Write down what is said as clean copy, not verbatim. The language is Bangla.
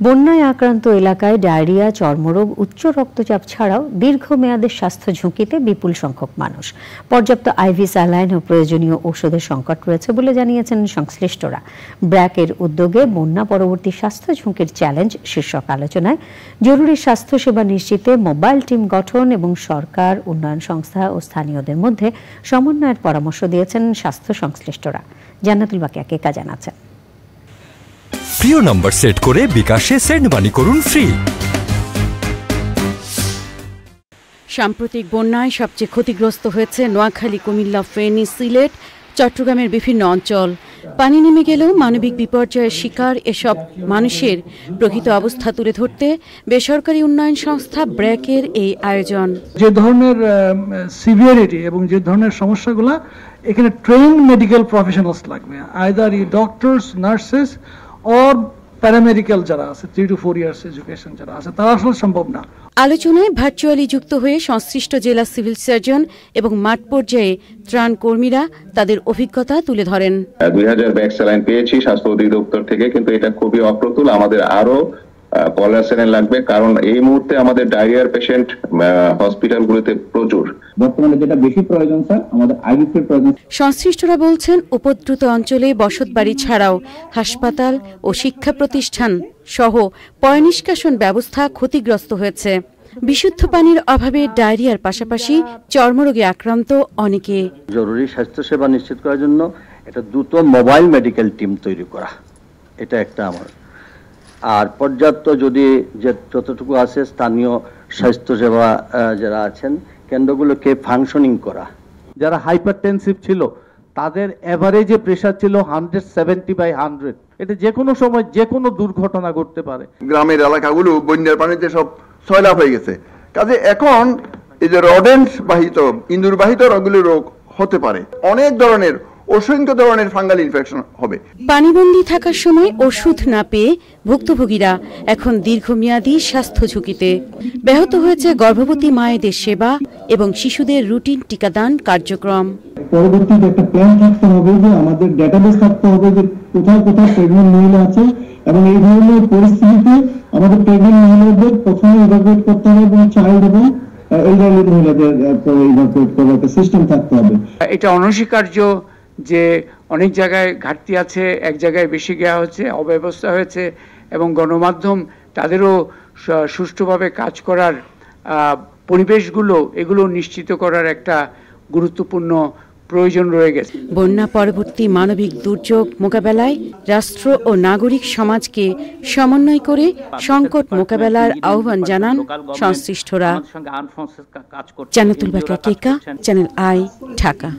বন্যায় আক্রান্ত এলাকায় ডায়রিয়া, চর্মরোগ, উচ্চ রক্তচাপ ছাড়াও দীর্ঘমেয়াদের স্বাস্থ্য ঝুঁকিতে বিপুল সংখ্যক মানুষ। পর্যাপ্ত আইভি স্যালাইন ও প্রয়োজনীয় ঔষধের সংকট রয়েছে বলে জানিয়েছেন সংশ্লিষ্টরা। ব্র্যাকের উদ্যোগে বন্যা পরবর্তী স্বাস্থ্য ঝুঁকির চ্যালেঞ্জ শীর্ষক আলোচনায় জরুরি স্বাস্থ্যসেবা নিশ্চিতে মোবাইল টিম গঠন এবং সরকার, উন্নয়ন সংস্থা ও স্থানীয়দের মধ্যে সমন্বয়ের পরামর্শ দিয়েছেন স্বাস্থ্য সংশ্লিষ্টরা। জান্নাতুল বাকিয়া কেকা জানাচ্ছেন। প্রিয় নম্বর সেট করে বিকাশে সেন্ড মানি করুন ফ্রি। সাম্প্রতিক বন্যায় সবচেয়ে ক্ষতিগ্রস্ত হয়েছে নোয়াখালী, কুমিল্লা, ফেনী, সিলেট, চট্টগ্রামের বিভিন্ন অঞ্চল। পানি নেমে গেলেও মানবিক বিপর্যয়ের শিকার এসব মানুষের প্রকৃত অবস্থা তুলে ধরতে বেসরকারি উন্নয়ন সংস্থা ব্র্যাকের এই আয়োজন। যে ধরনের সিভিয়ারিটি এবং যে ধরনের সমস্যাগুলো, এখানে ট্রেন মেডিকেল প্রফেশনালস লাগবে, either doctors, nurses or paramedical যারা আছে, 3 to 4 ইয়ার্স এডুকেশন যারা আছে, তারা আসলে সম্ভব না। আলোচনায় ভার্চুয়ালি যুক্ত হয়ে সংশ্লিষ্ট জেলা সিভিল সার্জন এবং মাঠ পর্যায়ে ত্রাণ কর্মীরা তাদের অভিজ্ঞতা তুলে ধরেন। 2000 ব্যাগ স্যালাইন পেয়েছি স্বাস্থ্য অধিদপ্তর থেকে, কিন্তু এটা খুবই অপ্রতুল। আমাদের আরো কলার লাগবে, কারণ এই মুহূর্তে আমাদের ডায়রিয়ার পেশেন্ট হসপিটালগুলোতে প্রচুর। বর্তমানে যেটা বেশি প্রয়োজন স্যার, আমাদের আইভির প্রয়োজন। সংশ্লিষ্টরা বলছেন, উপদ্রুত অঞ্চলে বসতবাড়ি ছাড়াও হাসপাতাল ও শিক্ষা প্রতিষ্ঠান সহ পয়ঃনিষ্কাশন ব্যবস্থা ক্ষতিগ্রস্ত হয়েছে। বিশুদ্ধ পানির অভাবে ডায়রিয়ার পাশাপাশি চর্মরোগে আক্রান্ত অনেকে। জরুরি স্বাস্থ্যসেবা নিশ্চিত করার জন্য একটা দ্রুত মোবাইল মেডিকেল টিম তৈরি করা, এটা একটা আমার। আর পর্যাপ্ত যদি যতটুকু আছে স্থানীয় স্বাস্থ্যসেবা যারা আছেন কেন্দ্রগুলোকে ফাংশনিং করা। যারা হাইপারটেনসিভ ছিল তাদের এভারেজে প্রেশার ছিল 170/100। এটা যে কোনো সময় যে কোনো দুর্ঘটনা ঘটতে পারে। গ্রামের এলাকাগুলো বন্যার পানিতে সব সয়লাভ হয়ে গেছে, কাজে এখন এই যে রডেন্ট বাহিত, ইঁদুর বাহিত রোগ হতে পারে। অনেক ধরনের, অসংখ্য ধরনের ফাঙ্গাল ইনফেকশন হবে। পানিবন্দী থাকার সময় ওষুধ না পেয়ে ভুক্তভোগীরা এখন দীর্ঘমেয়াদী স্বাস্থ্য ঝুঁকিতে। ব্যাহত হয়েছে গর্ভবতী মায়েদের সেবা এবং শিশুদের রুটিন টিকাদান কার্যক্রম। পরবর্তীতে একটা প্ল্যান থাকতে হবে, যে আমাদের ডেটাবেস থাকতে হবে যে কোথায় কোথায় প্রেগন্যান্ট মহিলা আছে, এবং এই ধরনের পরিস্থিতিতে আমাদের প্রেগন্যান্ট মহিলাদের প্রথমে ইভাকুয়েট করতে হবে এবং চাইল্ড এবং এলডারলি মহিলাদের ইভাকুয়েট করার একটা সিস্টেম থাকতে হবে। এটা অনস্বীকার্য যে অনেক জায়গায় ঘাটতি আছে, এক জায়গায় বেশি দেওয়া হচ্ছে, অব্যবস্থা হয়েছে, এবং গণমাধ্যম তাদেরও সুষ্ঠুভাবে কাজ করার পরিবেশগুলো এগুলো নিশ্চিত করার একটা গুরুত্বপূর্ণ প্রয়োজন রয়ে গেছে। বন্যা পরবর্তী মানবিক দুর্যোগ মোকাবেলায় রাষ্ট্র ও নাগরিক সমাজকে সমন্বয় করে সংকট মোকাবেলার আহ্বান জানান সংশ্লিষ্টরা। জান্নাতুল বাকিয়া কেকা, চ্যানেল আই, ঢাকা।